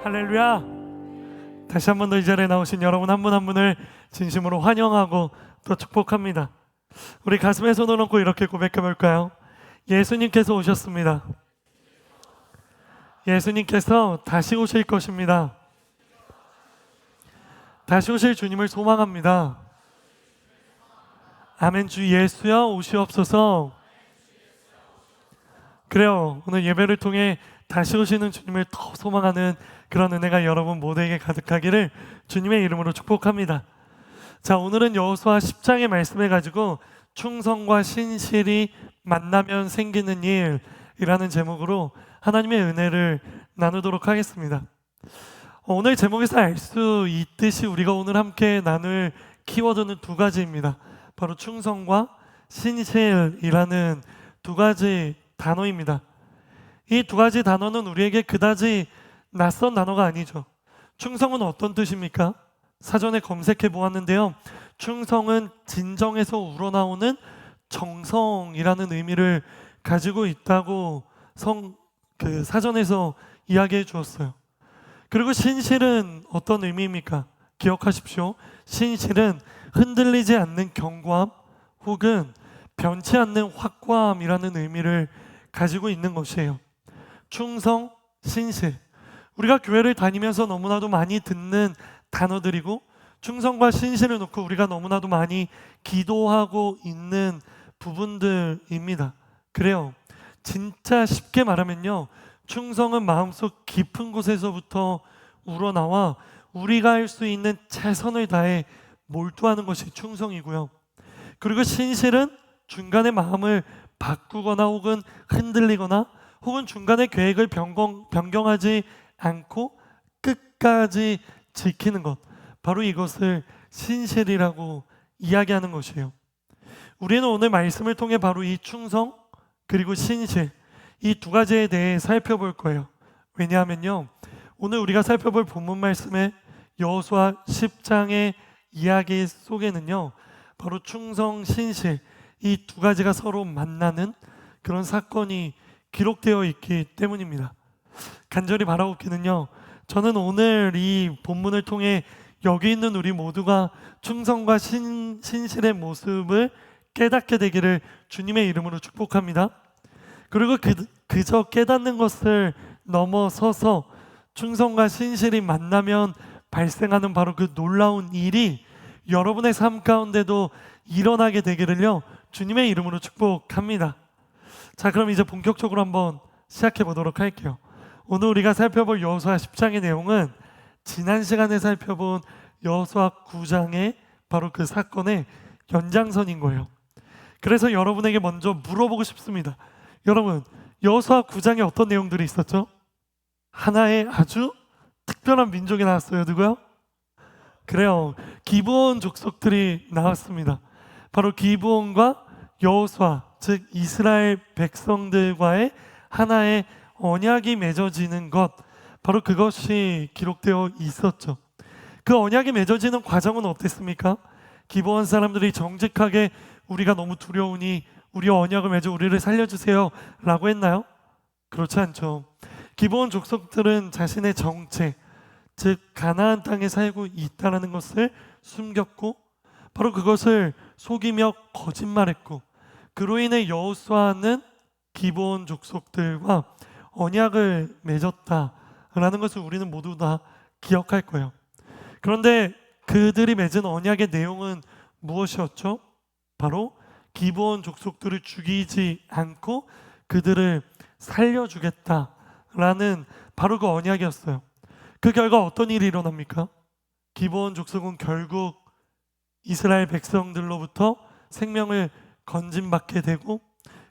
할렐루야. 다시 한 번 더 이 자리에 나오신 여러분 한 분 한 분을 진심으로 환영하고 또 축복합니다. 우리 가슴에 손을 얹고 이렇게 고백해 볼까요? 예수님께서 오셨습니다. 예수님께서 다시 오실 것입니다. 다시 오실 주님을 소망합니다. 아멘. 주 예수여 오시옵소서. 그래요. 오늘 예배를 통해 다시 오시는 주님을 더 소망하는 그런 은혜가 여러분 모두에게 가득하기를 주님의 이름으로 축복합니다. 자, 오늘은 여호수아 10장의 말씀을 가지고 충성과 신실이 만나면 생기는 일이라는 제목으로 하나님의 은혜를 나누도록 하겠습니다. 오늘 제목에서 알 수 있듯이 우리가 오늘 함께 나눌 키워드는 두 가지입니다. 바로 충성과 신실이라는 두 가지 단어입니다. 이 두 가지 단어는 우리에게 그다지 낯선 단어가 아니죠. 충성은 어떤 뜻입니까? 사전에 검색해 보았는데요. 충성은 진정에서 우러나오는 정성이라는 의미를 가지고 있다고 사전에서 이야기해 주었어요. 그리고 신실은 어떤 의미입니까? 기억하십시오. 신실은 흔들리지 않는 견고함 혹은 변치 않는 확고함이라는 의미를 가지고 있는 것이에요. 충성, 신실. 우리가 교회를 다니면서 너무나도 많이 듣는 단어들이고 충성과 신실을 놓고 우리가 너무나도 많이 기도하고 있는 부분들입니다. 그래요. 진짜 쉽게 말하면요. 충성은 마음속 깊은 곳에서부터 우러나와 우리가 할 수 있는 최선을 다해 몰두하는 것이 충성이고요. 그리고 신실은 중간에 마음을 바꾸거나 혹은 흔들리거나 혹은 중간에 계획을 변경하지 않고 끝까지 지키는 것, 바로 이것을 신실이라고 이야기하는 것이에요. 우리는 오늘 말씀을 통해 바로 이 충성 그리고 신실, 이 두 가지에 대해 살펴볼 거예요. 왜냐하면요, 오늘 우리가 살펴볼 본문 말씀의 여호수아 10장의 이야기 속에는요, 바로 충성, 신실 이 두 가지가 서로 만나는 그런 사건이 기록되어 있기 때문입니다. 간절히 바라옵기는요, 저는 오늘 이 본문을 통해 여기 있는 우리 모두가 충성과 신실의 모습을 깨닫게 되기를 주님의 이름으로 축복합니다. 그리고 그저 깨닫는 것을 넘어서서 충성과 신실이 만나면 발생하는 바로 그 놀라운 일이 여러분의 삶 가운데도 일어나게 되기를요 주님의 이름으로 축복합니다. 자, 그럼 이제 본격적으로 한번 시작해 보도록 할게요. 오늘 우리가 살펴볼 여호수아 10장의 내용은 지난 시간에 살펴본 여호수아 9장의 바로 그 사건의 연장선인 거예요. 그래서 여러분에게 먼저 물어보고 싶습니다. 여러분, 여호수아 9장에 어떤 내용들이 있었죠? 하나의 아주 특별한 민족이 나왔어요. 누구요? 그래요. 기브온 족속들이 나왔습니다. 바로 기브온과 여호수아, 즉 이스라엘 백성들과의 하나의 언약이 맺어지는 것, 바로 그것이 기록되어 있었죠. 그 언약이 맺어지는 과정은 어땠습니까? 기브온 사람들이 정직하게 우리가 너무 두려우니 우리 언약을 맺어 우리를 살려주세요 라고 했나요? 그렇지 않죠. 기브온 족속들은 자신의 정체, 즉 가나안 땅에 살고 있다는 것을 숨겼고 바로 그것을 속이며 거짓말했고, 그로 인해 여호수아는 기브온 족속들과 언약을 맺었다라는 것을 우리는 모두 다 기억할 거예요. 그런데 그들이 맺은 언약의 내용은 무엇이었죠? 바로 기브온 족속들을 죽이지 않고 그들을 살려주겠다라는 바로 그 언약이었어요. 그 결과 어떤 일이 일어납니까? 기브온 족속은 결국 이스라엘 백성들로부터 생명을 건진받게 되고,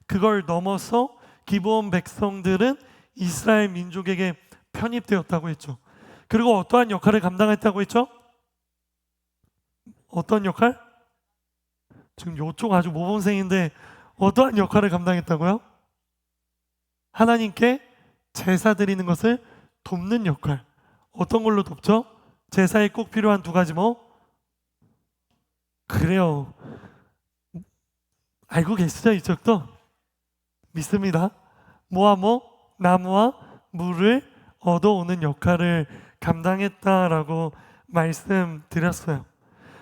그걸 넘어서 기브온 백성들은 이스라엘 민족에게 편입되었다고 했죠. 그리고 어떠한 역할을 감당했다고 했죠? 어떤 역할? 지금 요쪽 아주 모범생인데 어떠한 역할을 감당했다고요? 하나님께 제사 드리는 것을 돕는 역할. 어떤 걸로 돕죠? 제사에 꼭 필요한 두 가지 그래요. 알고 계시죠? 이쪽도? 믿습니다. 나무와 물을 얻어오는 역할을 감당했다라고 말씀드렸어요.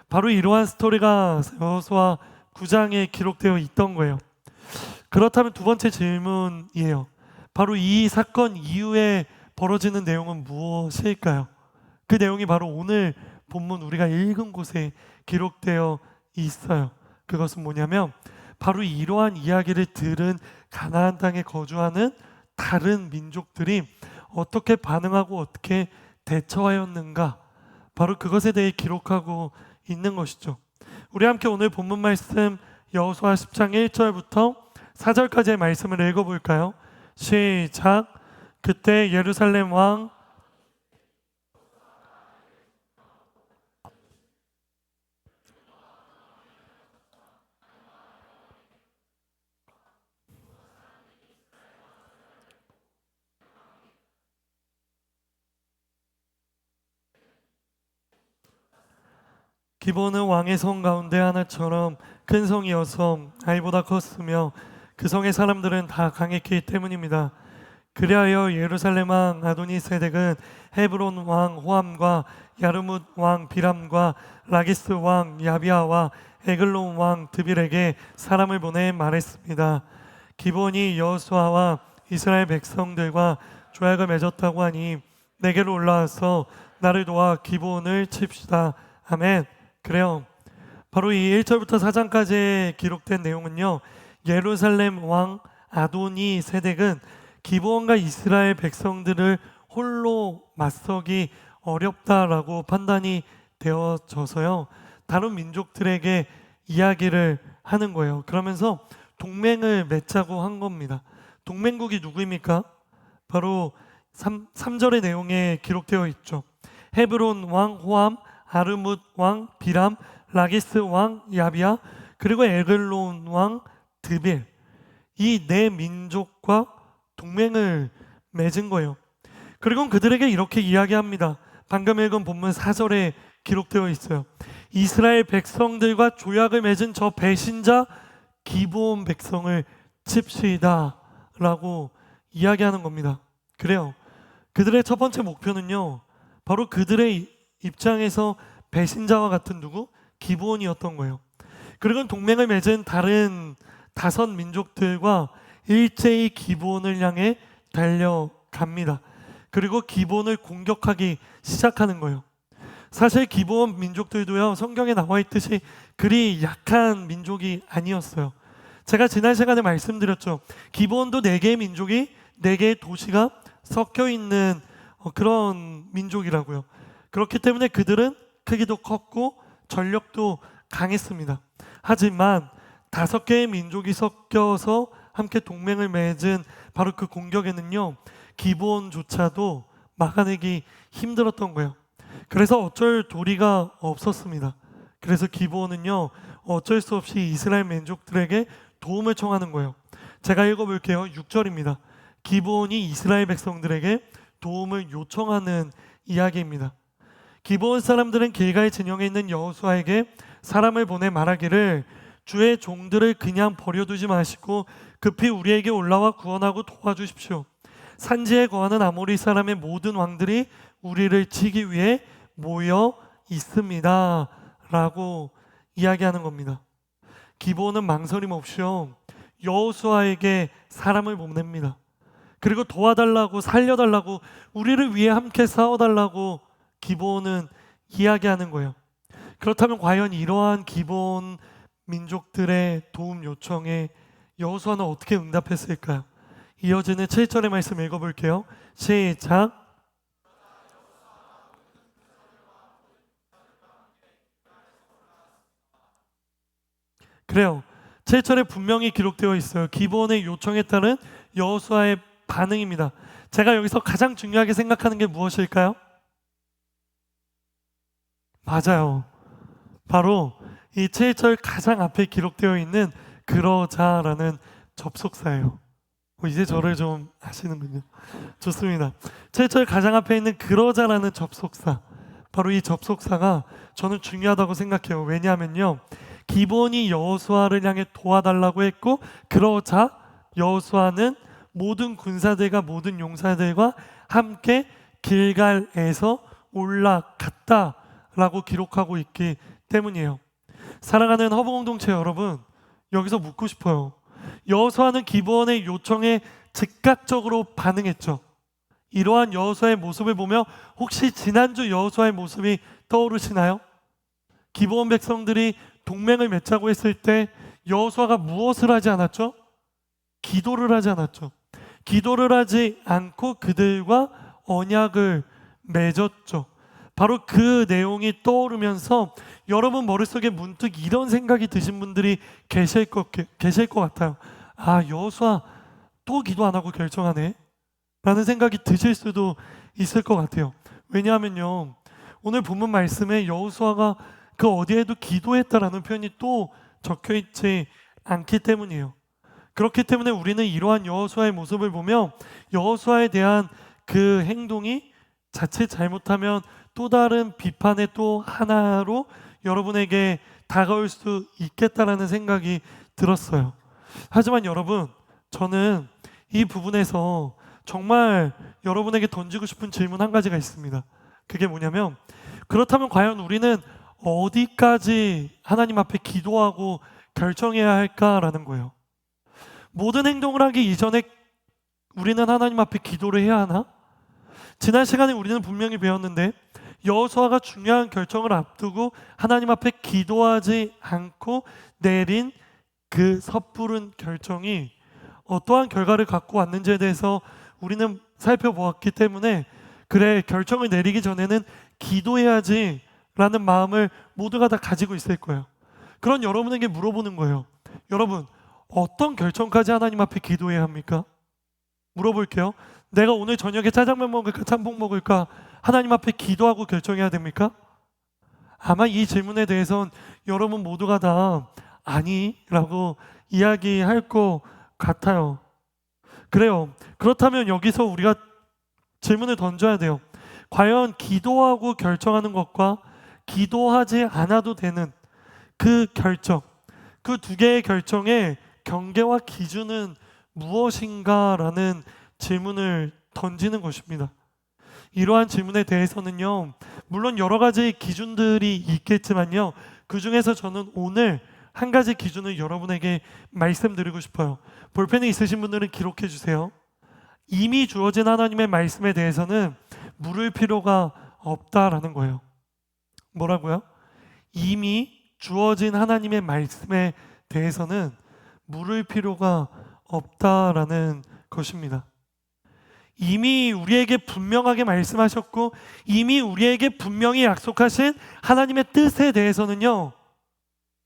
바로 이러한 스토리가 여호수아 9장에 기록되어 있던 거예요. 그렇다면 두 번째 질문이에요. 바로 이 사건 이후에 벌어지는 내용은 무엇일까요? 그 내용이 바로 오늘 본문 우리가 읽은 곳에 기록되어 있어요. 그것은 뭐냐면 바로 이러한 이야기를 들은 가나안 땅에 거주하는 다른 민족들이 어떻게 반응하고 어떻게 대처하였는가, 바로 그것에 대해 기록하고 있는 것이죠. 우리 함께 오늘 본문 말씀 여호수아 10장 1절부터 4절까지의 말씀을 읽어볼까요? 시작. 그때 예루살렘 왕 기본은 왕의 성 가운데 하나처럼 큰 성이어서 아이보다 컸으며 그 성의 사람들은 다 강했기 때문입니다. 그리하여 예루살렘 왕 아도니세덱은 헤브론 왕 호함과 야르뭇 왕 비람과 라기스 왕 야비아와 에글론 왕 드빌에게 사람을 보내 말했습니다. 기본이 여호수아와 이스라엘 백성들과 조약을 맺었다고 하니 내게로 올라와서 나를 도와 기본을 칩시다. 아멘. 그래요. 바로 이 1절부터 4장까지 기록된 내용은요, 예루살렘 왕 아도니 세덱은 기브온과 이스라엘 백성들을 홀로 맞서기 어렵다라고 판단이 되어져서요, 다른 민족들에게 이야기를 하는 거예요. 그러면서 동맹을 맺자고 한 겁니다. 동맹국이 누구입니까? 바로 3절의 내용에 기록되어 있죠. 헤브론 왕 호함, 아르뭇 왕 비람, 라기스 왕 야비아, 그리고 에글론 왕 드빌, 이 네 민족과 동맹을 맺은 거예요. 그리고 그들에게 이렇게 이야기합니다. 방금 읽은 본문 4절에 기록되어 있어요. 이스라엘 백성들과 조약을 맺은 저 배신자 기브온 백성을 칩시다 라고 이야기하는 겁니다. 그래요. 그들의 첫 번째 목표는요, 바로 그들의 입장에서 배신자와 같은 누구? 기브온이었던 거예요. 그리고 동맹을 맺은 다른 5 민족들과 일제히 기브온을 향해 달려갑니다. 그리고 기브온을 공격하기 시작하는 거예요. 사실 기브온 민족들도요, 성경에 나와 있듯이 그리 약한 민족이 아니었어요. 제가 지난 시간에 말씀드렸죠. 기브온도 4개의 민족이 4개의 도시가 섞여 있는 그런 민족이라고요. 그렇기 때문에 그들은 크기도 컸고 전력도 강했습니다. 하지만 5개의 민족이 섞여서 함께 동맹을 맺은 바로 그 공격에는요, 기브온조차도 막아내기 힘들었던 거예요. 그래서 어쩔 도리가 없었습니다. 그래서 기브온은요, 어쩔 수 없이 이스라엘 민족들에게 도움을 청하는 거예요. 제가 읽어볼게요. 6절입니다. 기브온이 이스라엘 백성들에게 도움을 요청하는 이야기입니다. 기브온 사람들은 길가의 진영에 있는 여호수아에게 사람을 보내 말하기를 주의 종들을 그냥 버려두지 마시고 급히 우리에게 올라와 구원하고 도와주십시오. 산지에 거하는 아모리 사람의 모든 왕들이 우리를 치기 위해 모여 있습니다 라고 이야기하는 겁니다. 기브온은 망설임 없이요, 여호수아에게 사람을 보냅니다. 그리고 도와달라고, 살려달라고, 우리를 위해 함께 싸워달라고 기브온은 이야기하는 거예요. 그렇다면 과연 이러한 기브온 민족들의 도움 요청에 여호수아는 어떻게 응답했을까요? 이어지는 7절의 말씀 읽어볼게요. 시작. 그래요. 7절에 분명히 기록되어 있어요. 기브온의 요청에 따른 여호수아의 반응입니다. 제가 여기서 가장 중요하게 생각하는 게 무엇일까요? 맞아요. 바로 이 7절 가장 앞에 기록되어 있는 그러자라는 접속사예요. 이제 저를 좀 아시는군요. 좋습니다. 7절 가장 앞에 있는 그러자라는 접속사, 바로 이 접속사가 저는 중요하다고 생각해요. 왜냐하면요, 기본이 여호수아를 향해 도와달라고 했고, 그러자 여호수아는 모든 군사들과 모든 용사들과 함께 길갈에서 올라갔다라고 기록하고 있기 때문이에요. 사랑하는 허브 공동체 여러분, 여기서 묻고 싶어요. 여호수아는 기브온의 요청에 즉각적으로 반응했죠. 이러한 여호수아의 모습을 보며 혹시 지난주 여호수아의 모습이 떠오르시나요? 기브온 백성들이 동맹을 맺자고 했을 때 여호수아가 무엇을 하지 않았죠? 기도를 하지 않았죠. 기도를 하지 않고 그들과 언약을 맺었죠. 바로 그 내용이 떠오르면서 여러분 머릿속에 문득 이런 생각이 드신 분들이 계실 것 같아요. 아, 여호수아 또 기도 안 하고 결정하네 라는 생각이 드실 수도 있을 것 같아요. 왜냐하면요, 오늘 본문 말씀에 여호수아가 그 어디에도 기도했다라는 표현이 또 적혀있지 않기 때문이에요. 그렇기 때문에 우리는 이러한 여호수아의 모습을 보며 여호수아에 대한 그 행동이 자칫 잘못하면 또 다른 비판의 또 하나로 여러분에게 다가올 수 있겠다라는 생각이 들었어요. 하지만 여러분, 저는 이 부분에서 정말 여러분에게 던지고 싶은 질문 한 가지가 있습니다. 그게 뭐냐면, 그렇다면 과연 우리는 어디까지 하나님 앞에 기도하고 결정해야 할까라는 거예요. 모든 행동을 하기 이전에 우리는 하나님 앞에 기도를 해야 하나? 지난 시간에 우리는 분명히 배웠는데 여호수아가 중요한 결정을 앞두고 하나님 앞에 기도하지 않고 내린 그 섣부른 결정이 어떠한 결과를 갖고 왔는지에 대해서 우리는 살펴보았기 때문에, 그래, 결정을 내리기 전에는 기도해야지 라는 마음을 모두가 다 가지고 있을 거예요. 그런 여러분에게 물어보는 거예요. 여러분, 어떤 결정까지 하나님 앞에 기도해야 합니까? 물어볼게요. 내가 오늘 저녁에 짜장면 먹을까 짬뽕 먹을까 하나님 앞에 기도하고 결정해야 됩니까? 아마 이 질문에 대해서는 여러분 모두가 다 아니라고 이야기할 것 같아요. 그래요. 그렇다면 여기서 우리가 질문을 던져야 돼요. 과연 기도하고 결정하는 것과 기도하지 않아도 되는 그 결정, 그 두 개의 결정의 경계와 기준은 무엇인가라는 질문을 던지는 것입니다. 이러한 질문에 대해서는요, 물론 여러 가지 기준들이 있겠지만요, 그 중에서 저는 오늘 한 가지 기준을 여러분에게 말씀드리고 싶어요. 볼펜이 있으신 분들은 기록해 주세요. 이미 주어진 하나님의 말씀에 대해서는 물을 필요가 없다라는 거예요. 뭐라고요? 이미 주어진 하나님의 말씀에 대해서는 물을 필요가 없다라는 것입니다. 이미 우리에게 분명하게 말씀하셨고 이미 우리에게 분명히 약속하신 하나님의 뜻에 대해서는요,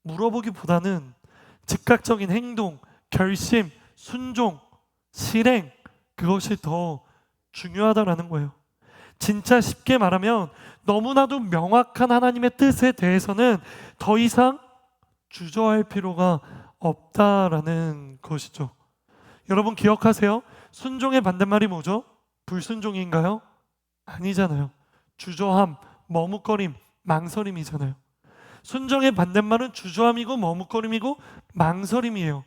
물어보기보다는 즉각적인 행동, 결심, 순종, 실행, 그것이 더 중요하다라는 거예요. 진짜 쉽게 말하면 너무나도 명확한 하나님의 뜻에 대해서는 더 이상 주저할 필요가 없다라는 것이죠. 여러분 기억하세요? 순종의 반대말이 뭐죠? 불순종인가요? 아니잖아요. 주저함, 머뭇거림, 망설임이잖아요. 순종의 반대말은 주저함이고 머뭇거림이고 망설임이에요.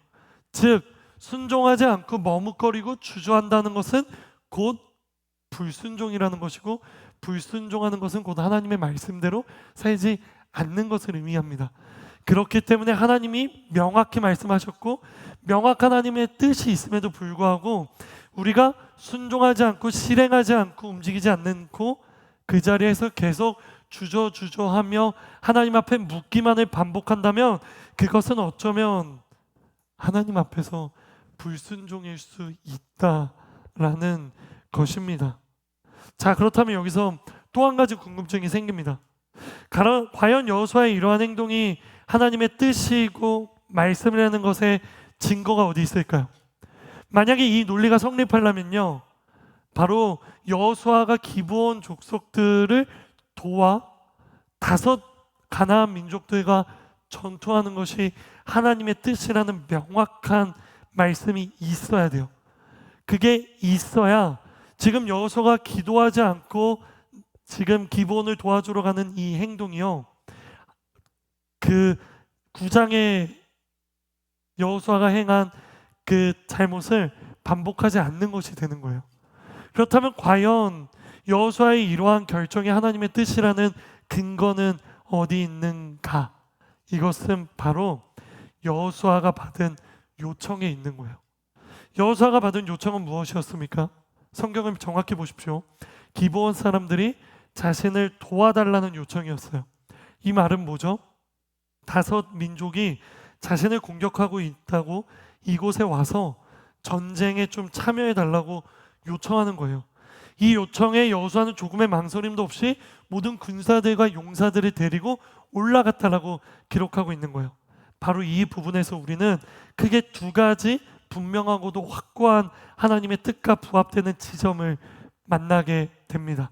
즉 순종하지 않고 머뭇거리고 주저한다는 것은 곧 불순종이라는 것이고, 불순종하는 것은 곧 하나님의 말씀대로 살지 않는 것을 의미합니다. 그렇기 때문에 하나님이 명확히 말씀하셨고 명확한 하나님의 뜻이 있음에도 불구하고 우리가 순종하지 않고 실행하지 않고 움직이지 않고 그 자리에서 계속 주저하며 하나님 앞에 묻기만을 반복한다면 그것은 어쩌면 하나님 앞에서 불순종일 수 있다라는 것입니다. 자, 그렇다면 여기서 또 한 가지 궁금증이 생깁니다. 과연 여호수아의 이러한 행동이 하나님의 뜻이고 말씀이라는 것에 증거가 어디 있을까요? 만약에 이 논리가 성립하려면요, 바로 여호수아가 기브온 족속들을 도와 5 가나안 민족들과 전투하는 것이 하나님의 뜻이라는 명확한 말씀이 있어야 돼요. 그게 있어야 지금 여호수아가 기도하지 않고 지금 기브온을 도와주러 가는 이 행동이요, 그 9장의 여호수아가 행한 그 잘못을 반복하지 않는 것이 되는 거예요. 그렇다면 과연 여호수아의 이러한 결정이 하나님의 뜻이라는 근거는 어디 있는가? 이것은 바로 여호수아가 받은 요청에 있는 거예요. 여호수아가 받은 요청은 무엇이었습니까? 성경을 정확히 보십시오. 기브온 사람들이 자신을 도와달라는 요청이었어요. 이 말은 뭐죠? 다섯 민족이 자신을 공격하고 있다고 이곳에 와서 전쟁에 좀 참여해 달라고 요청하는 거예요. 이 요청에 여호수아는 조금의 망설임도 없이 모든 군사들과 용사들을 데리고 올라갔다라고 기록하고 있는 거예요. 바로 이 부분에서 우리는 크게 두 가지 분명하고도 확고한 하나님의 뜻과 부합되는 지점을 만나게 됩니다.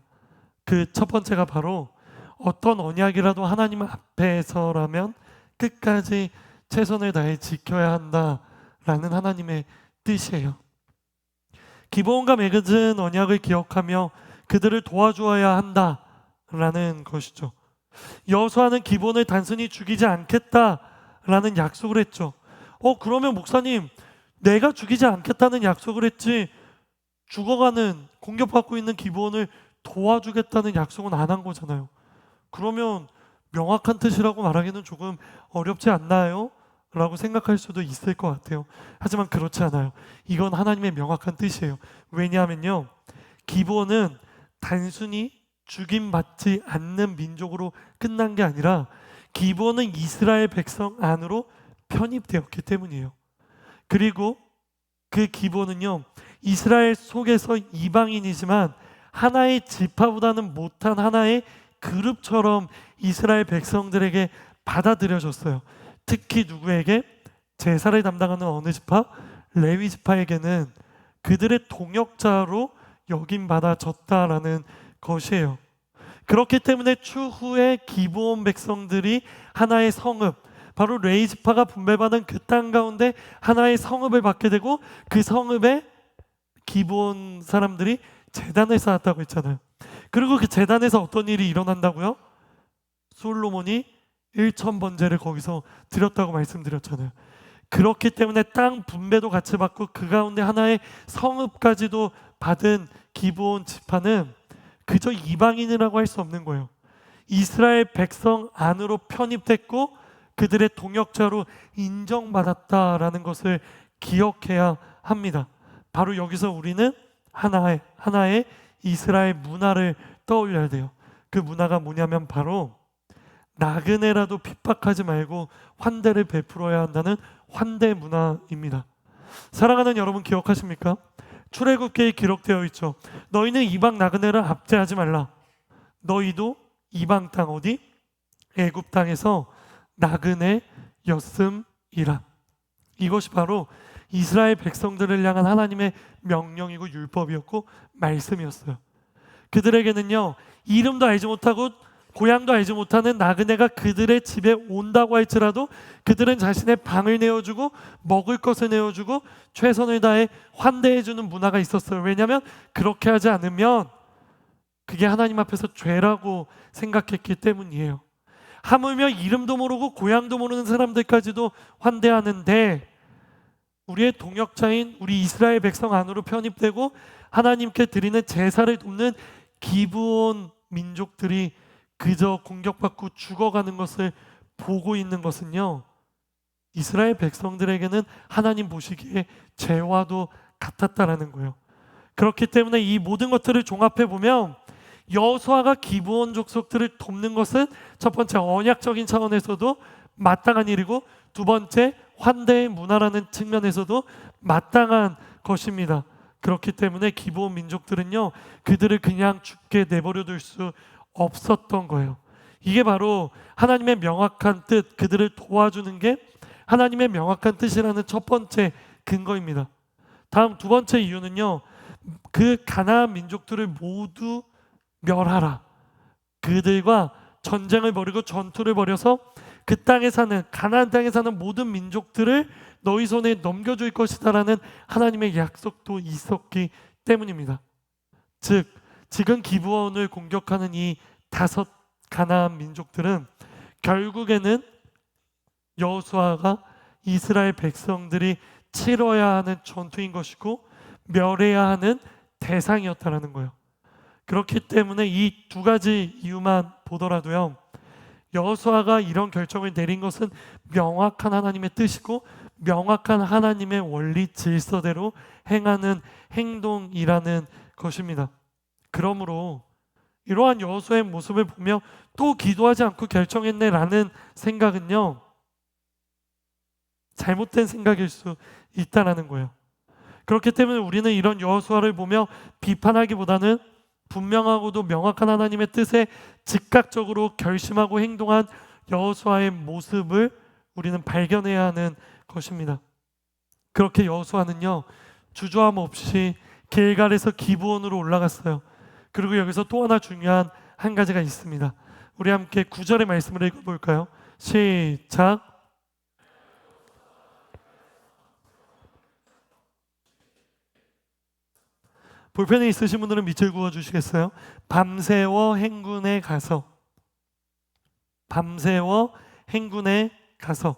그 첫 번째가 바로 어떤 언약이라도 하나님 앞에서라면 끝까지 최선을 다해 지켜야 한다라는 하나님의 뜻이에요. 기브온과 맺은 언약을 기억하며 그들을 도와주어야 한다라는 것이죠. 여호수아는 기브온을 단순히 죽이지 않겠다라는 약속을 했죠. 그러면 목사님, 내가 죽이지 않겠다는 약속을 했지 죽어가는, 공격받고 있는 기브온을 도와주겠다는 약속은 안 한 거잖아요. 그러면 명확한 뜻이라고 말하기는 조금 어렵지 않나요? 라고 생각할 수도 있을 것 같아요. 하지만 그렇지 않아요. 이건 하나님의 명확한 뜻이에요. 왜냐하면요, 기브온은 단순히 죽임받지 않는 민족으로 끝난 게 아니라 기브온은 이스라엘 백성 안으로 편입되었기 때문이에요. 그리고 그 기브온은요, 이스라엘 속에서 이방인이지만 하나의 지파보다는 못한 하나의 그룹처럼 이스라엘 백성들에게 받아들여졌어요. 특히 누구에게? 제사를 담당하는 어느 지파? 레위 지파에게는 그들의 동역자로 여김받아졌다라는 것이에요. 그렇기 때문에 추후에 기브온 백성들이 하나의 성읍, 바로 레위 지파가 분배받은 그 땅 가운데 하나의 성읍을 받게 되고, 그 성읍에 기브온 사람들이 제단을 쌓았다고 했잖아요. 그리고 그 제단에서 어떤 일이 일어난다고요? 솔로몬이 1,000번제를 거기서 드렸다고 말씀드렸잖아요. 그렇기 때문에 땅 분배도 같이 받고 그 가운데 하나의 성읍까지도 받은 기브온 지파는 그저 이방인이라고 할 수 없는 거예요. 이스라엘 백성 안으로 편입됐고 그들의 동역자로 인정받았다라는 것을 기억해야 합니다. 바로 여기서 우리는 하나의 이스라엘 문화를 떠올려야 돼요. 그 문화가 뭐냐면 바로 나그네라도 핍박하지 말고 환대를 베풀어야 한다는 환대 문화입니다. 사랑하는 여러분, 기억하십니까? 출애굽기에 기록되어 있죠. 너희는 이방 나그네를 압제하지 말라. 너희도 이방 땅, 어디? 애굽 땅에서 나그네였음이라. 이것이 바로 이스라엘 백성들을 향한 하나님의 명령이고 율법이었고 말씀이었어요. 그들에게는요, 이름도 알지 못하고 고향도 알지 못하는 나그네가 그들의 집에 온다고 할지라도 그들은 자신의 방을 내어주고 먹을 것을 내어주고 최선을 다해 환대해주는 문화가 있었어요. 왜냐하면 그렇게 하지 않으면 그게 하나님 앞에서 죄라고 생각했기 때문이에요. 하물며 이름도 모르고 고향도 모르는 사람들까지도 환대하는데, 우리의 동역자인 우리 이스라엘 백성 안으로 편입되고 하나님께 드리는 제사를 돕는 기브온 민족들이 그저 공격받고 죽어가는 것을 보고 있는 것은요, 이스라엘 백성들에게는 하나님 보시기에 죄와도 같았다라는 거예요. 그렇기 때문에 이 모든 것들을 종합해 보면 여호수아가 기브온 족속들을 돕는 것은 첫 번째 언약적인 차원에서도 마땅한 일이고, 두 번째 환대의 문화라는 측면에서도 마땅한 것입니다. 그렇기 때문에 기브온 민족들은요, 그들을 그냥 죽게 내버려둘 수 없었던 거예요. 이게 바로 하나님의 명확한 뜻, 그들을 도와주는 게 하나님의 명확한 뜻이라는 첫 번째 근거입니다. 다음 두 번째 이유는요, 그 가나안 민족들을 모두 멸하라. 그들과 전쟁을 벌이고 전투를 벌여서 그 땅에 사는, 가나안 땅에 사는 모든 민족들을 너희 손에 넘겨줄 것이다라는 하나님의 약속도 있었기 때문입니다. 즉, 지금 기브온을 공격하는 이 다섯 가나안 민족들은 결국에는 여호수아가 이스라엘 백성들이 치러야 하는 전투인 것이고 멸해야 하는 대상이었다라는 거예요. 그렇기 때문에 이 두 가지 이유만 보더라도요, 여호수아가 이런 결정을 내린 것은 명확한 하나님의 뜻이고 명확한 하나님의 원리 질서대로 행하는 행동이라는 것입니다. 그러므로 이러한 여호수아의 모습을 보며 또 기도하지 않고 결정했네라는 생각은요, 잘못된 생각일 수 있다라는 거예요. 그렇기 때문에 우리는 이런 여호수아를 보며 비판하기보다는 분명하고도 명확한 하나님의 뜻에 즉각적으로 결심하고 행동한 여호수아의 모습을 우리는 발견해야 하는 것입니다. 그렇게 여호수아는요, 주저함 없이 길갈에서 기브온으로 올라갔어요. 그리고 여기서 또 하나 중요한 한 가지가 있습니다. 우리 함께 9절의 말씀을 읽어볼까요? 시작. 볼펜에 있으신 분들은 밑줄 그어주시겠어요? 밤새워 행군에 가서, 밤새워 행군에 가서.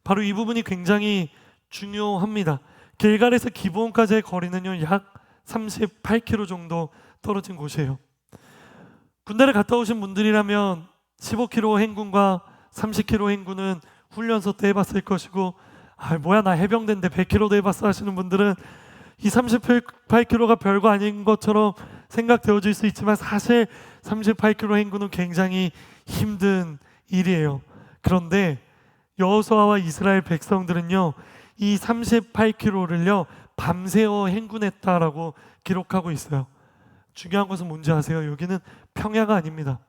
바로 이 부분이 굉장히 중요합니다. 길갈에서 기브온까지의 거리는요, 약 38km 정도 떨어진 곳이에요. 군대를 갔다 오신 분들이라면 15km 행군과 30km 행군은 훈련소 때 해봤을 것이고, 뭐야 나 해병대인데 100km도 해봤어 하시는 분들은 이 38km가 별거 아닌 것처럼 생각되어질 수 있지만 사실 38km 행군은 굉장히 힘든 일이에요. 그런데 여호수아와 이스라엘 백성들은요, 이 38km를요 밤새워 행군했다라고 기록하고 있어요. 중요한 것은 뭔지 아세요? 여기는 평야가 아닙니다.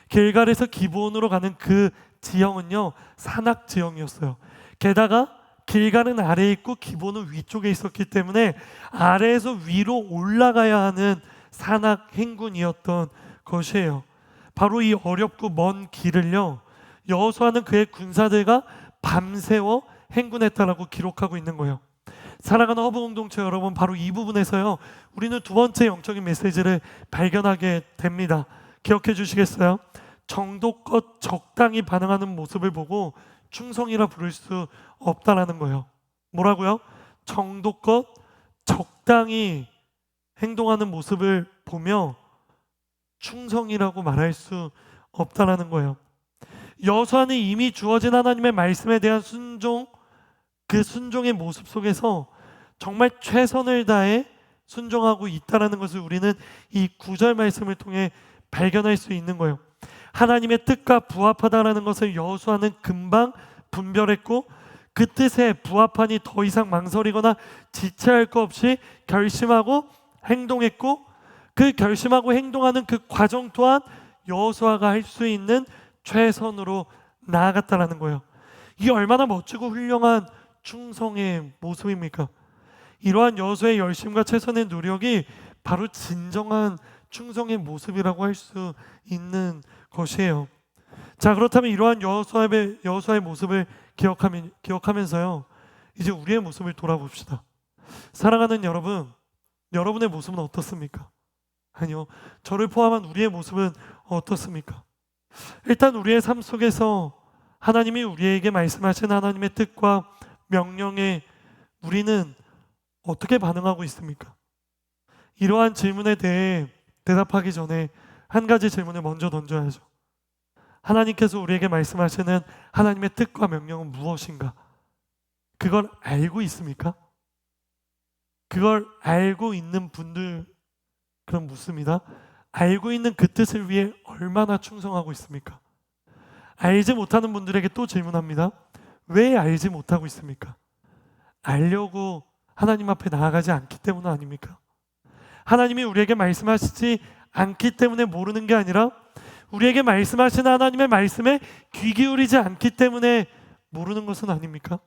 길갈에서 기브온으로 가는 그 지형은요 산악 지형이었어요. 게다가 길갈은 아래에 있고 기브온은 위쪽에 있었기 때문에 아래에서 위로 올라가야 하는 산악 행군이었던 것이에요. 바로 이 어렵고 먼 길을요, 여호수아는 그의 군사들과 밤새워 행군했다라고 기록하고 있는 거예요. 사랑하는 허브 공동체 여러분, 바로 이 부분에서요 우리는 두 번째 영적인 메시지를 발견하게 됩니다. 기억해 주시겠어요? 정도껏 적당히 반응하는 모습을 보고 충성이라 부를 수 없다라는 거예요. 뭐라고요? 정도껏 적당히 행동하는 모습을 보며 충성이라고 말할 수 없다라는 거예요. 여호수아는 이미 주어진 하나님의 말씀에 대한 순종, 그 순종의 모습 속에서 정말 최선을 다해 순종하고 있다라는 것을 우리는 이 9절 말씀을 통해 발견할 수 있는 거예요. 하나님의 뜻과 부합하다라는 것을 여호수아는 금방 분별했고, 그 뜻에 부합하니 더 이상 망설이거나 지체할 것 없이 결심하고 행동했고, 그 결심하고 행동하는 그 과정 또한 여호수아가 할 수 있는 최선으로 나아갔다라는 거예요. 이게 얼마나 멋지고 훌륭한 충성의 모습입니까? 이러한 여호수아의 열심과 최선의 노력이 바로 진정한 충성의 모습이라고 할 수 있는 것이에요. 자, 그렇다면 이러한 여호수아의 모습을 기억하면서요, 이제 우리의 모습을 돌아봅시다. 사랑하는 여러분, 여러분의 모습은 어떻습니까? 아니요, 저를 포함한 우리의 모습은 어떻습니까? 일단 우리의 삶 속에서 하나님이 우리에게 말씀하신 하나님의 뜻과 명령에 우리는 어떻게 반응하고 있습니까? 이러한 질문에 대해 대답하기 전에 한 가지 질문을 먼저 던져야죠. 하나님께서 우리에게 말씀하시는 하나님의 뜻과 명령은 무엇인가? 그걸 알고 있습니까? 그걸 알고 있는 분들, 그럼 묻습니다. 알고 있는 그 뜻을 위해 얼마나 충성하고 있습니까? 알지 못하는 분들에게 또 질문합니다. 왜 알지 못하고 있습니까? 알려고 하나님 앞에 나아가지 않기 때문 아닙니까? 하나님이 우리에게 말씀하시지 않기 때문에 모르는 게 아니라 우리에게 말씀하시는 하나님의 말씀에 귀 기울이지 않기 때문에 모르는 것은 아닙니까?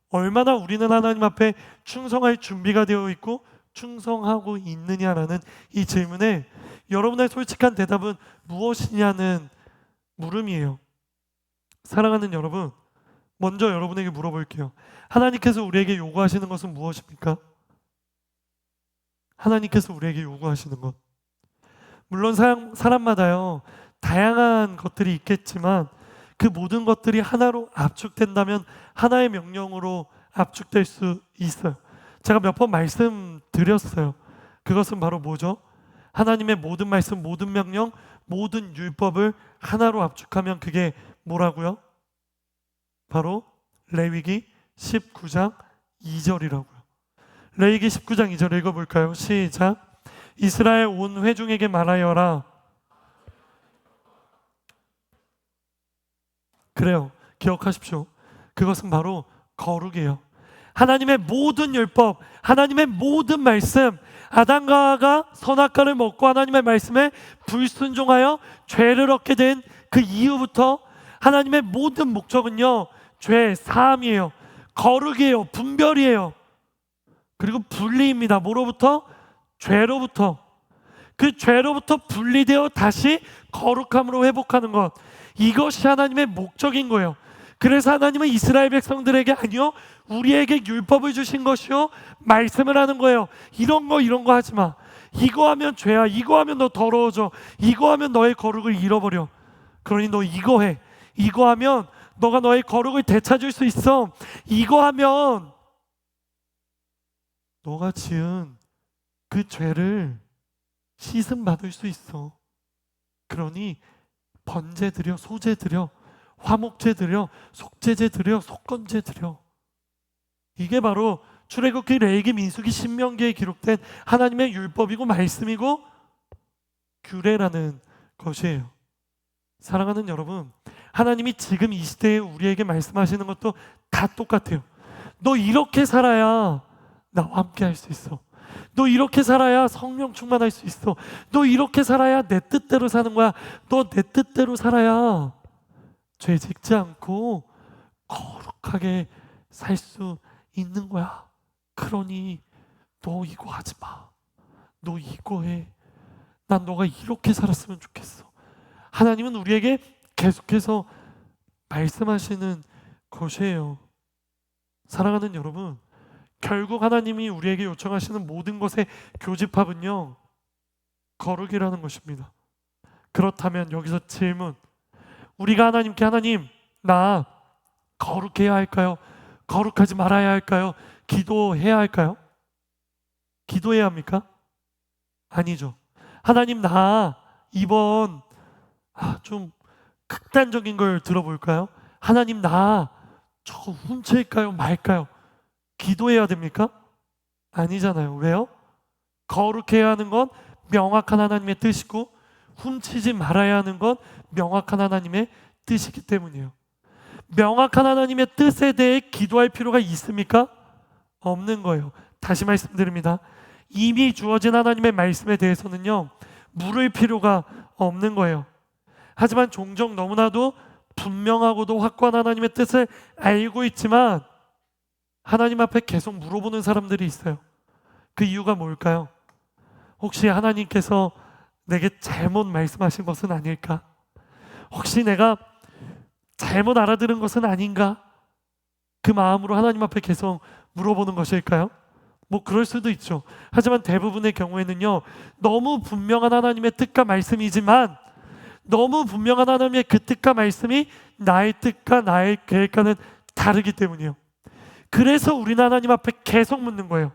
얼마나 우리는 하나님 앞에 충성할 준비가 되어 있고 충성하고 있느냐라는 이 질문에 여러분의 솔직한 대답은 무엇이냐는 물음이에요. 사랑하는 여러분, 먼저 여러분에게 물어볼게요. 하나님께서 우리에게 요구하시는 것은 무엇입니까? 하나님께서 우리에게 요구하시는 것, 물론 사람마다요 다양한 것들이 있겠지만 그 모든 것들이 하나로 압축된다면 하나의 명령으로 압축될 수 있어요. 제가 몇 번 말씀드렸어요. 그것은 바로 뭐죠? 하나님의 모든 말씀, 모든 명령, 모든 율법을 하나로 압축하면 그게 뭐라고요? 바로 레위기 19장 2절이라고요. 레위기 19장 2절 읽어볼까요? 시작. 이스라엘 온 회중에게 말하여라. 그래요. 기억하십시오. 그것은 바로 거룩이에요. 하나님의 모든 율법, 하나님의 모든 말씀, 아담과 하와가 선악과를 먹고 하나님의 말씀에 불순종하여 죄를 얻게 된 그 이후부터 하나님의 모든 목적은요, 죄 사함이에요. 거룩이에요. 분별이에요. 그리고 분리입니다. 뭐로부터? 죄로부터. 그 죄로부터 분리되어 다시 거룩함으로 회복하는 것, 이것이 하나님의 목적인 거예요. 그래서 하나님은 이스라엘 백성들에게 아니요, 우리에게 율법을 주신 것이요, 말씀을 하는 거예요. 이런 거 하지 마. 이거 하면 죄야. 이거 하면 너 더러워져. 이거 하면 너의 거룩을 잃어버려. 그러니 너 이거 해. 이거 하면 너가 너의 거룩을 되찾을 수 있어. 이거 하면 너가 지은 그 죄를 씻음 받을 수 있어. 그러니 번제 드려, 소제 드려, 화목제 드려, 속죄제 드려, 속건제 드려. 이게 바로 출애굽기, 레위기, 민수기, 신명기에 기록된 하나님의 율법이고 말씀이고 규례라는 것이에요. 사랑하는 여러분, 하나님이 지금 이 시대에 우리에게 말씀하시는 것도 다 똑같아요. 너 이렇게 살아야 나와 함께 할 수 있어. 너 이렇게 살아야 성령 충만할 수 있어. 너 이렇게 살아야 내 뜻대로 사는 거야. 너 내 뜻대로 살아야 죄 짓지 않고 거룩하게 살 수 있는 거야. 그러니 너 이거 하지 마. 너 이거 해. 난 너가 이렇게 살았으면 좋겠어. 하나님은 우리에게 계속해서 말씀하시는 것이에요. 사랑하는 여러분, 결국 하나님이 우리에게 요청하시는 모든 것의 교집합은요, 거룩이라는 것입니다. 그렇다면 여기서 질문, 우리가 하나님께 하나님, 나 거룩해야 할까요? 거룩하지 말아야 할까요? 기도해야 할까요? 기도해야 합니까? 아니죠. 하나님, 나 이번 좀 극단적인 걸 들어볼까요? 하나님, 나 저거 훔칠까요? 말까요? 기도해야 됩니까? 아니잖아요. 왜요? 거룩해야 하는 건 명확한 하나님의 뜻이고 훔치지 말아야 하는 건 명확한 하나님의 뜻이기 때문이에요. 명확한 하나님의 뜻에 대해 기도할 필요가 있습니까? 없는 거예요. 다시 말씀드립니다. 이미 주어진 하나님의 말씀에 대해서는요, 물을 필요가 없는 거예요. 하지만 종종 너무나도 분명하고도 확고한 하나님의 뜻을 알고 있지만 하나님 앞에 계속 물어보는 사람들이 있어요. 그 이유가 뭘까요? 혹시 하나님께서 내게 잘못 말씀하신 것은 아닐까? 혹시 내가 잘못 알아들은 것은 아닌가? 그 마음으로 하나님 앞에 계속 물어보는 것일까요? 뭐 그럴 수도 있죠. 하지만 대부분의 경우에는요, 너무 분명한 하나님의 뜻과 말씀이지만 너무 분명한 하나님의 그 뜻과 말씀이 나의 뜻과 나의 계획과는 다르기 때문이에요. 그래서 우리는 하나님 앞에 계속 묻는 거예요.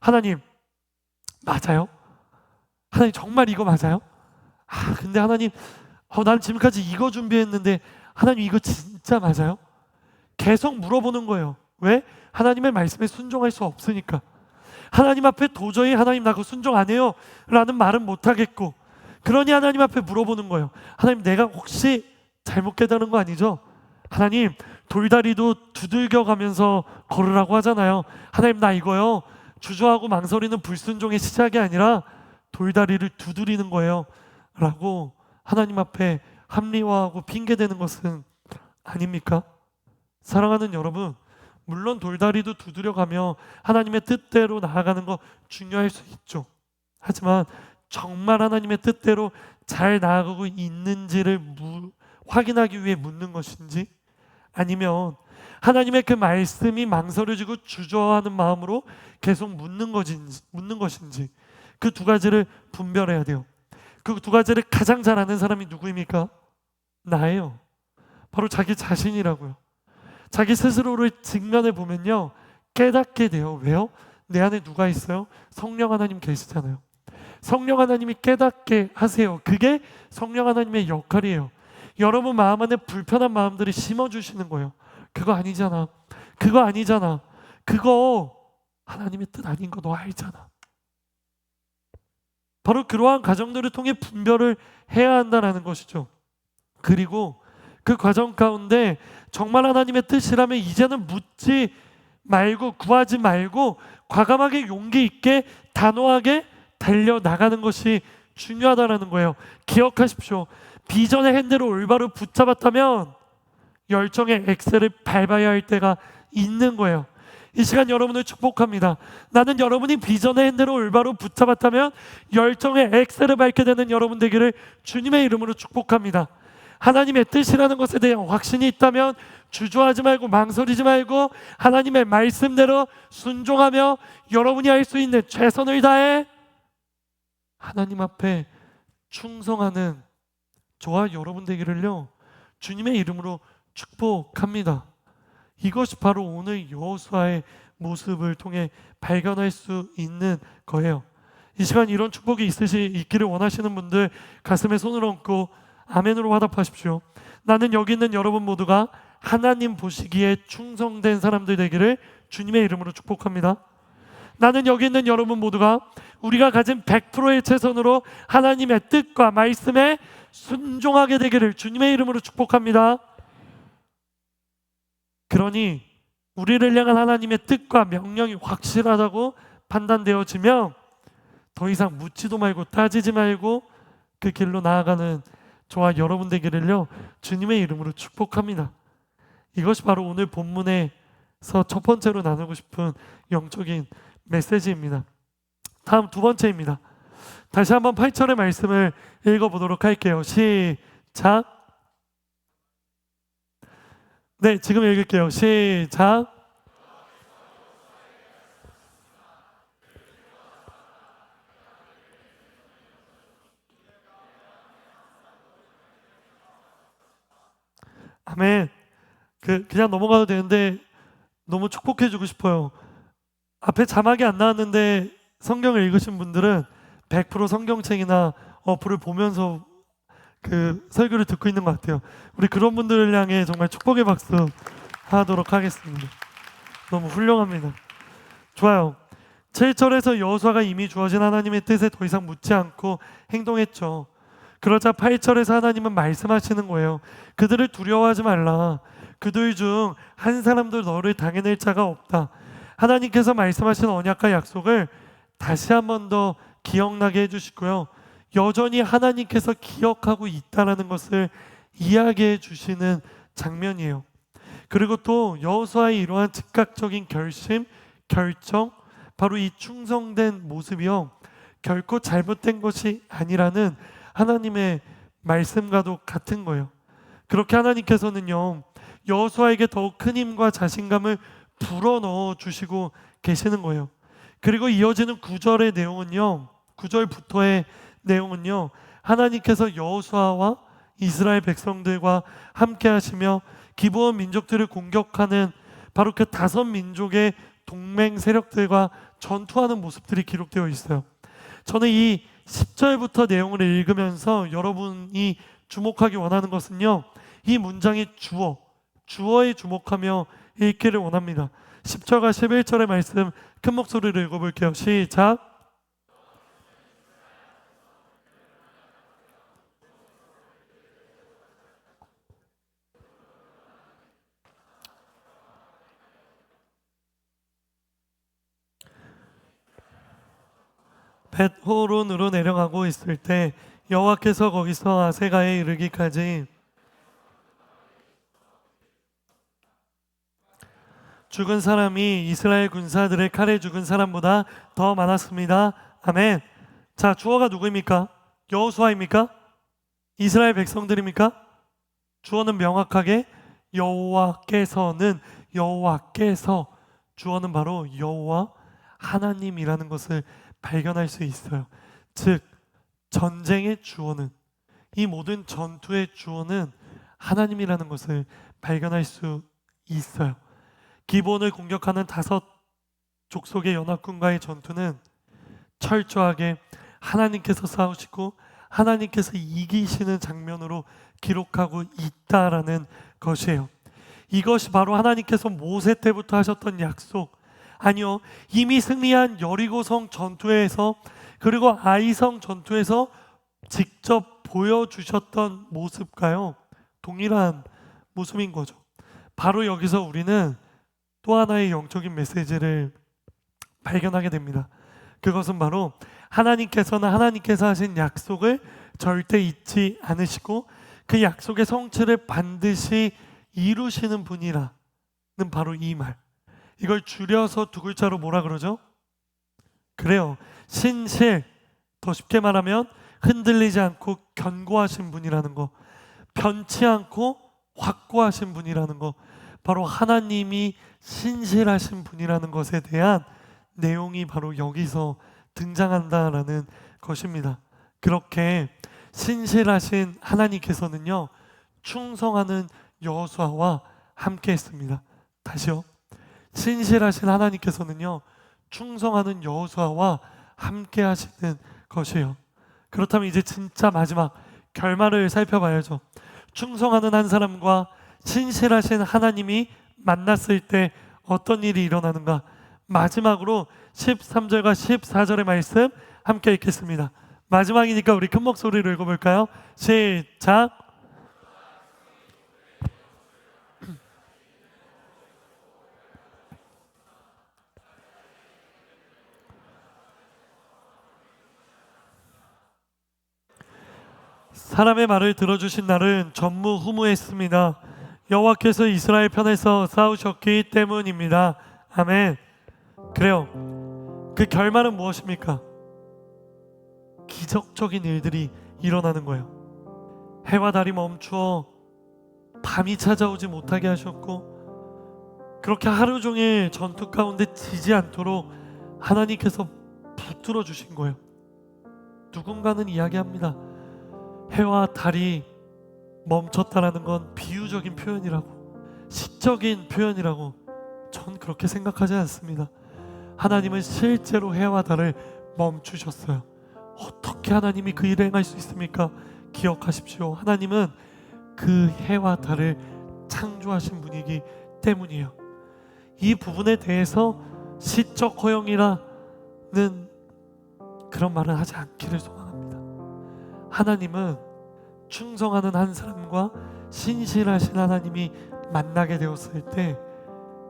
하나님, 맞아요? 하나님, 정말 이거 맞아요? 근데 하나님, 난 지금까지 이거 준비했는데 하나님, 이거 진짜 맞아요? 계속 물어보는 거예요. 왜? 하나님의 말씀에 순종할 수 없으니까. 하나님 앞에 도저히 하나님, 나 그거 순종 안 해요 라는 말은 못 하겠고, 그러니 하나님 앞에 물어보는 거예요. 하나님, 내가 혹시 잘못 깨달은 거 아니죠? 하나님, 돌다리도 두들겨 가면서 걸으라고 하잖아요. 하나님, 나 이거요, 주저하고 망설이는 불순종의 시작이 아니라 돌다리를 두드리는 거예요 라고 하나님 앞에 합리화하고 핑계대는 것은 아닙니까? 사랑하는 여러분, 물론 돌다리도 두드려가며 하나님의 뜻대로 나아가는 거 중요할 수 있죠. 하지만 정말 하나님의 뜻대로 잘 나아가고 있는지를 확인하기 위해 묻는 것인지, 아니면 하나님의 그 말씀이 망설여지고 주저하는 마음으로 계속 묻는 것인지, 그 두 가지를 분별해야 돼요. 그 두 가지를 가장 잘 아는 사람이 누구입니까? 나예요. 바로 자기 자신이라고요. 자기 스스로를 직면해 보면요, 깨닫게 돼요. 왜요? 내 안에 누가 있어요? 성령 하나님 계시잖아요. 성령 하나님이 깨닫게 하세요. 그게 성령 하나님의 역할이에요. 여러분 마음 안에 불편한 마음들이 심어주시는 거예요. 그거 아니잖아. 그거 아니잖아. 그거 하나님의 뜻 아닌 거 너 알잖아. 바로 그러한 과정들을 통해 분별을 해야 한다는 것이죠. 그리고 그 과정 가운데 정말 하나님의 뜻이라면 이제는 묻지 말고 구하지 말고 과감하게 용기 있게 단호하게 달려나가는 것이 중요하다는 거예요. 기억하십시오. 비전의 핸들을 올바로 붙잡았다면 열정의 엑셀을 밟아야 할 때가 있는 거예요. 이 시간 여러분을 축복합니다. 나는 여러분이 비전의 핸들을 올바로 붙잡았다면 열정의 엑셀을 밟게 되는 여러분 되기를 주님의 이름으로 축복합니다. 하나님의 뜻이라는 것에 대한 확신이 있다면 주저하지 말고 망설이지 말고 하나님의 말씀대로 순종하며 여러분이 할 수 있는 최선을 다해 하나님 앞에 충성하는 저와 여러분 되기를요 주님의 이름으로 축복합니다. 이것이 바로 오늘 여호수아의 모습을 통해 발견할 수 있는 거예요. 이 시간 이런 축복이 있기를 원하시는 분들 가슴에 손을 얹고 아멘으로 화답하십시오. 나는 여기 있는 여러분 모두가 하나님 보시기에 충성된 사람들 되기를 주님의 이름으로 축복합니다. 나는 여기 있는 여러분 모두가 우리가 가진 100%의 최선으로 하나님의 뜻과 말씀에 순종하게 되기를 주님의 이름으로 축복합니다. 그러니 우리를 향한 하나님의 뜻과 명령이 확실하다고 판단되어지면 더 이상 묻지도 말고 따지지 말고 그 길로 나아가는 저와 여러분 되기를요 주님의 이름으로 축복합니다. 이것이 바로 오늘 본문에서 첫 번째로 나누고 싶은 영적인 메시지입니다. 다음 두 번째입니다. 다시 한번 8절의 말씀을 읽어보도록 할게요. 시작. 네, 지금 읽을게요. 시작. 아멘. 그냥 넘어가도 되는데 너무 축복해주고 싶어요. 앞에 자막이 안 나왔는데 성경을 읽으신 분들은 100% 성경책이나 어플을 보면서 그 설교를 듣고 있는 것 같아요. 우리 그런 분들을 향해 정말 축복의 박수 하도록 하겠습니다. 너무 훌륭합니다. 좋아요. 7절에서 여호수아가 이미 주어진 하나님의 뜻에 더 이상 묻지 않고 행동했죠. 그러자 8절에서 하나님은 말씀하시는 거예요. 그들을 두려워하지 말라. 그들 중 한 사람도 너를 당해낼 자가 없다. 하나님께서 말씀하신 언약과 약속을 다시 한 번 더 기억나게 해주시고요. 여전히 하나님께서 기억하고 있다는 것을 이야기해 주시는 장면이에요. 그리고 또 여호수아의 이러한 즉각적인 결정, 바로 이 충성된 모습이요 결코 잘못된 것이 아니라는 하나님의 말씀과도 같은 거예요. 그렇게 하나님께서는요 여호수아에게 더욱 큰 힘과 자신감을 불어넣어 주시고 계시는 거예요. 그리고 이어지는 9절의 내용은요 9절부터의 내용은요 하나님께서 여호수아와 이스라엘 백성들과 함께 하시며 기브온 민족들을 공격하는 바로 그 5민족의 동맹 세력들과 전투하는 모습들이 기록되어 있어요. 저는 이 10절부터 내용을 읽으면서 여러분이 주목하기 원하는 것은요 이 문장의 주어에 주목하며 읽기를 원합니다. 10절과 11절의 말씀 큰 목소리로 읽어볼게요. 시작. 벳호론으로 내려가고 있을 때 여호와께서 거기서 아세가에 이르기까지 죽은 사람이 이스라엘 군사들의 칼에 죽은 사람보다 더 많았습니다. 아멘. 자, 주어가 누구입니까? 여호수아입니까? 이스라엘 백성들입니까? 주어는 명확하게 여호와께서 주어는 바로 여호와 하나님이라는 것을 발견할 수 있어요. 즉 전쟁의 주어는 이 모든 전투의 주어는 하나님이라는 것을 발견할 수 있어요. 기브온을 공격하는 5 족속의 연합군과의 전투는 철저하게 하나님께서 싸우시고 하나님께서 이기시는 장면으로 기록하고 있다라는 것이에요. 이것이 바로 하나님께서 모세 때부터 하셨던 약속, 아니요, 이미 승리한 여리고성 전투에서 그리고 아이성 전투에서 직접 보여주셨던 모습과요 동일한 모습인 거죠. 바로 여기서 우리는 또 하나의 영적인 메시지를 발견하게 됩니다. 그것은 바로 하나님께서는 하나님께서 하신 약속을 절대 잊지 않으시고 그 약속의 성취를 반드시 이루시는 분이라는 바로 이 말. 이걸 줄여서 두 글자로 뭐라 그러죠? 그래요, 신실. 더 쉽게 말하면 흔들리지 않고 견고하신 분이라는 거, 변치 않고 확고하신 분이라는 거, 바로 하나님이 신실하신 분이라는 것에 대한 내용이 바로 여기서 등장한다라는 것입니다. 그렇게 신실하신 하나님께서는요 충성하는 여호수아와 함께 했습니다. 다시요, 신실하신 하나님께서는요 충성하는 여호수아와 함께 하시는 것이에요. 그렇다면 이제 진짜 마지막 결말을 살펴봐야죠. 충성하는 한 사람과 신실하신 하나님이 만났을 때 어떤 일이 일어나는가? 마지막으로 13절과 14절의 말씀 함께 읽겠습니다. 마지막이니까 우리 큰 목소리로 읽어볼까요? 시작. 사람의 말을 들어주신 날은 전무후무했습니다. 여호와께서 이스라엘 편에서 싸우셨기 때문입니다. 아멘. 그래요, 그 결말은 무엇입니까? 기적적인 일들이 일어나는 거예요. 해와 달이 멈추어 밤이 찾아오지 못하게 하셨고, 그렇게 하루 종일 전투 가운데 지지 않도록 하나님께서 붙들어 주신 거예요. 누군가는 이야기합니다. 해와 달이 멈췄다라는 건 비유적인 표현이라고, 시적인 표현이라고. 전 그렇게 생각하지 않습니다. 하나님은 실제로 해와 달을 멈추셨어요. 어떻게 하나님이 그 일을 행할 수 있습니까? 기억하십시오. 하나님은 그 해와 달을 창조하신 분이기 때문이에요. 이 부분에 대해서 시적 허용이라는 그런 말은 하지 않기를 소망합니다. 하나님은 충성하는 한 사람과 신실하신 하나님이 만나게 되었을 때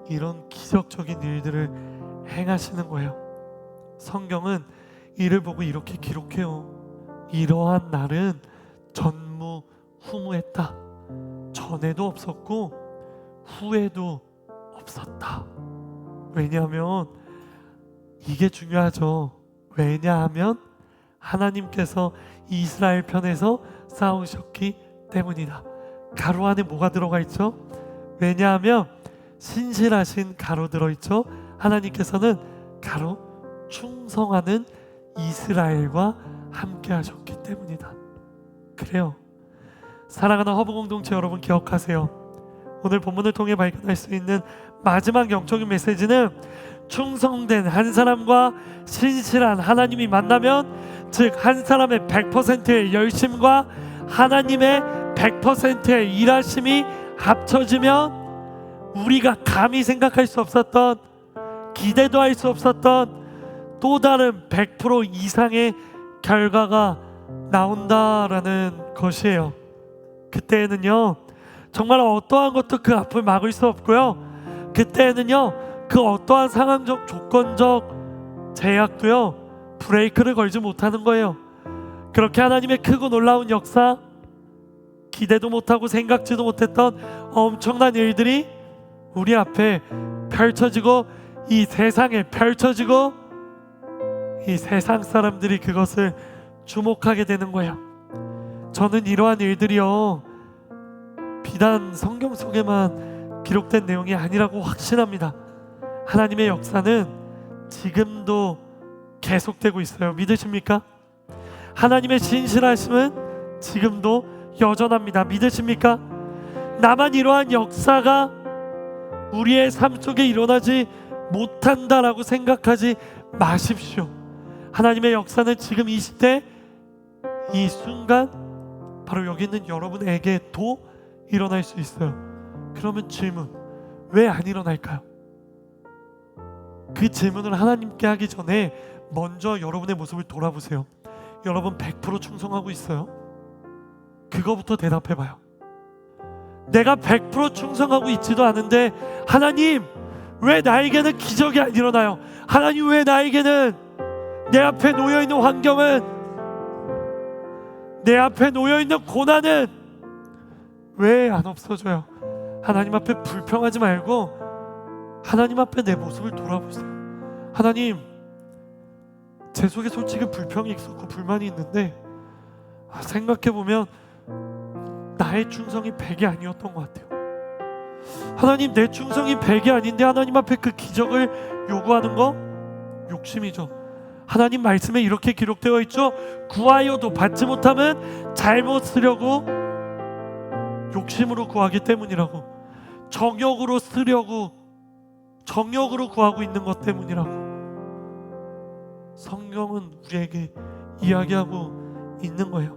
이런 기적적인 일들을 행하시는 거예요. 성경은 이를 보고 이렇게 기록해요. 이러한 날은 전무후무했다. 전에도 없었고 후에도 없었다. 왜냐하면 이게 중요하죠. 왜냐하면 하나님께서 이스라엘 편에서 싸우셨기 때문이다. 가로 안에 뭐가 들어가 있죠? 왜냐하면 신실하신 가로 들어있죠. 하나님께서는 가로 충성하는 이스라엘과 함께 하셨기 때문이다. 그래요, 사랑하는 허브 공동체 여러분, 기억하세요. 오늘 본문을 통해 발견할 수 있는 마지막 영적인 메시지는 충성된 한 사람과 신실한 하나님이 만나면, 즉 한 사람의 100%의 열심과 하나님의 100%의 일하심이 합쳐지면 우리가 감히 생각할 수 없었던, 기대도 할 수 없었던 또 다른 100% 이상의 결과가 나온다라는 것이에요. 그때에는요 정말 어떠한 것도 그 앞을 막을 수 없고요, 그때에는요 그 어떠한 상황적 조건적 제약도요 브레이크를 걸지 못하는 거예요. 그렇게 하나님의 크고 놀라운 역사, 기대도 못하고 생각지도 못했던 엄청난 일들이 우리 앞에 펼쳐지고, 이 세상에 펼쳐지고, 이 세상 사람들이 그것을 주목하게 되는 거예요. 저는 이러한 일들이요 비단 성경 속에만 기록된 내용이 아니라고 확신합니다. 하나님의 역사는 지금도 계속되고 있어요. 믿으십니까? 하나님의 신실하심은 지금도 여전합니다. 믿으십니까? 나만 이러한 역사가 우리의 삶 속에 일어나지 못한다라고 생각하지 마십시오. 하나님의 역사는 지금 이 시대, 이 순간 바로 여기 있는 여러분에게도 일어날 수 있어요. 그러면 질문, 왜 안 일어날까요? 그 질문을 하나님께 하기 전에 먼저 여러분의 모습을 돌아보세요. 여러분 100% 충성하고 있어요? 그거부터 대답해봐요. 내가 100% 충성하고 있지도 않은데 하나님 왜 나에게는 기적이 안 일어나요? 하나님 왜 나에게는 내 앞에 놓여있는 환경은, 내 앞에 놓여있는 고난은 왜 안 없어져요? 하나님 앞에 불평하지 말고 하나님 앞에 내 모습을 돌아보세요. 하나님, 제 속에 솔직히 불평이 있었고 불만이 있는데 생각해보면 나의 충성이 100이 아니었던 것 같아요. 하나님, 내 충성이 100이 아닌데 하나님 앞에 그 기적을 요구하는 거 욕심이죠. 하나님 말씀에 이렇게 기록되어 있죠. 구하여도 받지 못하면 잘못 쓰려고 욕심으로 구하기 때문이라고, 정욕으로 쓰려고 정욕으로 구하고 있는 것 때문이라고 성경은 우리에게 이야기하고 있는 거예요.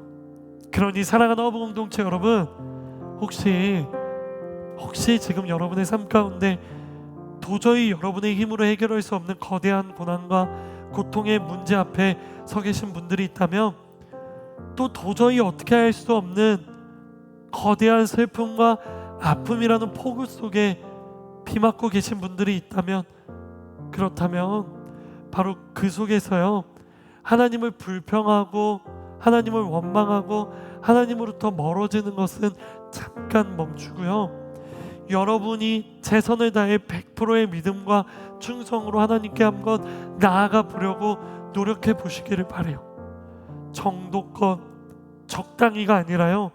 그러니 사랑하는 어부 공동체 여러분, 혹시 지금 여러분의 삶 가운데 도저히 여러분의 힘으로 해결할 수 없는 거대한 고난과 고통의 문제 앞에 서 계신 분들이 있다면, 또 도저히 어떻게 할 수 없는 거대한 슬픔과 아픔이라는 폭우 속에 피맞고 계신 분들이 있다면, 그렇다면 바로 그 속에서요, 하나님을 불평하고 하나님을 원망하고 하나님으로부터 멀어지는 것은 잠깐 멈추고요, 여러분이 최선을 다해 100%의 믿음과 충성으로 하나님께 한번 나아가 보려고 노력해 보시기를 바라요. 정도껏 적당히가 아니라요,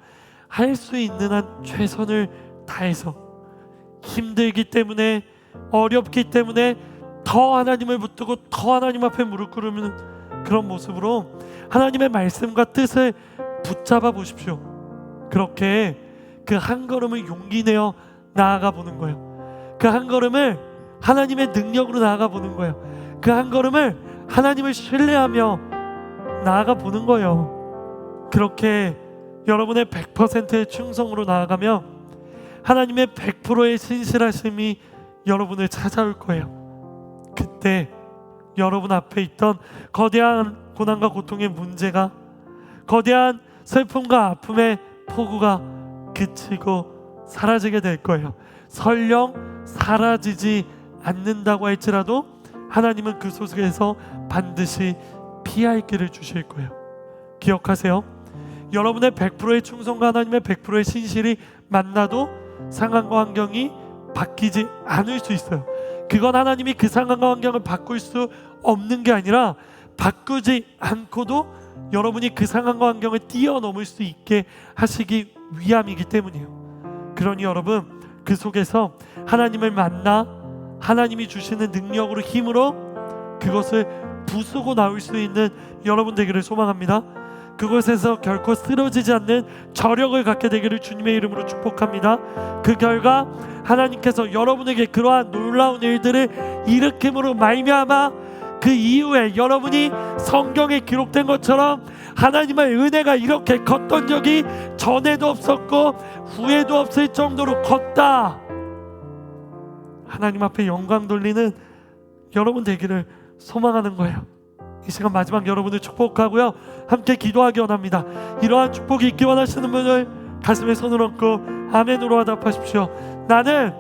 할 수 있는 한 최선을 다해서, 힘들기 때문에 어렵기 때문에 더 하나님을 붙들고 더 하나님 앞에 무릎 꿇으면 그런 모습으로 하나님의 말씀과 뜻을 붙잡아 보십시오. 그렇게 그 한 걸음을 용기 내어 나아가 보는 거예요. 그 한 걸음을 하나님의 능력으로 나아가 보는 거예요. 그 한 걸음을 하나님을 신뢰하며 나아가 보는 거예요. 그렇게 여러분의 100%의 충성으로 나아가면 하나님의 100%의 신실하심이 여러분을 찾아올 거예요. 그때 여러분 앞에 있던 거대한 고난과 고통의 문제가, 거대한 슬픔과 아픔의 폭우가 그치고 사라지게 될 거예요. 설령 사라지지 않는다고 할지라도 하나님은 그 속에서 반드시 피할 길을 주실 거예요. 기억하세요. 여러분의 100%의 충성과 하나님의 100%의 신실이 만나도 상황과 환경이 바뀌지 않을 수 있어요. 그건 하나님이 그 상황과 환경을 바꿀 수 없는 게 아니라 바꾸지 않고도 여러분이 그 상황과 환경을 뛰어넘을 수 있게 하시기 위함이기 때문이에요. 그러니 여러분, 그 속에서 하나님을 만나 하나님이 주시는 능력으로, 힘으로 그것을 부수고 나올 수 있는 여러분 되기를 소망합니다. 그곳에서 결코 쓰러지지 않는 저력을 갖게 되기를 주님의 이름으로 축복합니다. 그 결과 하나님께서 여러분에게 그러한 놀라운 일들을 일으킴으로 말미암아 그 이후에 여러분이 성경에 기록된 것처럼 하나님의 은혜가 이렇게 컸던 적이 전에도 없었고 후에도 없을 정도로 컸다, 하나님 앞에 영광 돌리는 여러분 되기를 소망하는 거예요. 이 시간 마지막 여러분을 축복하고요, 함께 기도하기 원합니다. 이러한 축복이 있기 원하시는 분을 가슴에 손을 얹고 아멘으로 화답하십시오. 나는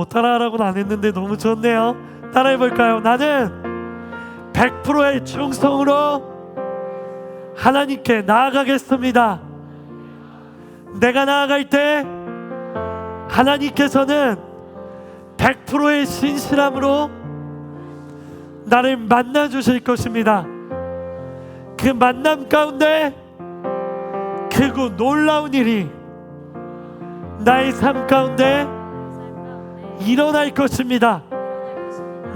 따라하라고는 안 했는데 너무 좋네요. 따라해볼까요? 나는 100%의 충성으로 하나님께 나아가겠습니다. 내가 나아갈 때 하나님께서는 100%의 신실함으로 나를 만나 주실 것입니다. 그 만남 가운데 크고 놀라운 일이 나의 삶 가운데 일어날 것입니다.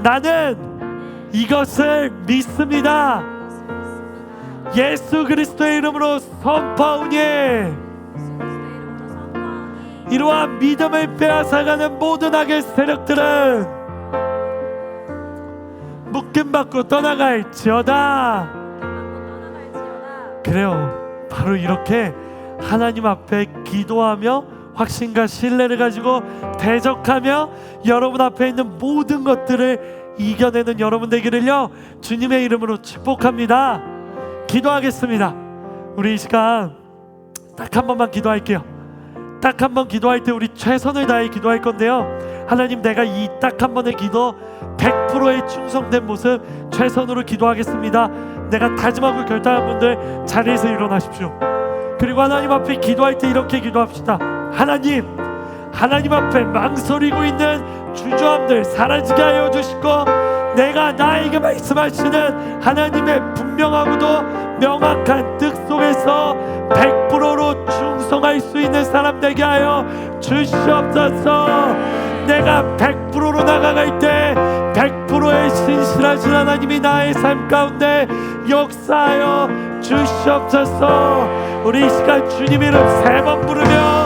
나는 이것을 믿습니다. 예수 그리스도의 이름으로 선포하오니, 이러한 믿음을 빼앗아가는 모든 악의 세력들은 묶임받고 떠나갈지어다. 그래요. 바로 이렇게 하나님 앞에 기도하며 확신과 신뢰를 가지고 대적하며 여러분 앞에 있는 모든 것들을 이겨내는 여러분 되기를요 주님의 이름으로 축복합니다. 기도하겠습니다. 우리 이 시간 딱 한 번만 기도할게요. 딱 한 번 기도할 때 우리 최선을 다해 기도할 건데요, 하나님, 내가 이 딱 한 번의 기도 100%의 충성된 모습 최선으로 기도하겠습니다. 내가 다짐하고 결단한 분들 자리에서 일어나십시오. 그리고 하나님 앞에 기도할 때 이렇게 기도합시다. 하나님, 하나님 앞에 망설이고 있는 주저함들 사라지게 하여 주시고, 내가 나에게 말씀하시는 하나님의 분명하고도 명확한 뜻 속에서 100%로 충성할 수 있는 사람 되게 하여 주시옵소서. 내가 100%로 나아갈 때 100%의 신실하신 하나님이 나의 삶 가운데 역사하여 주시옵소서. 우리 이 시간 주님 이름 3번 부르며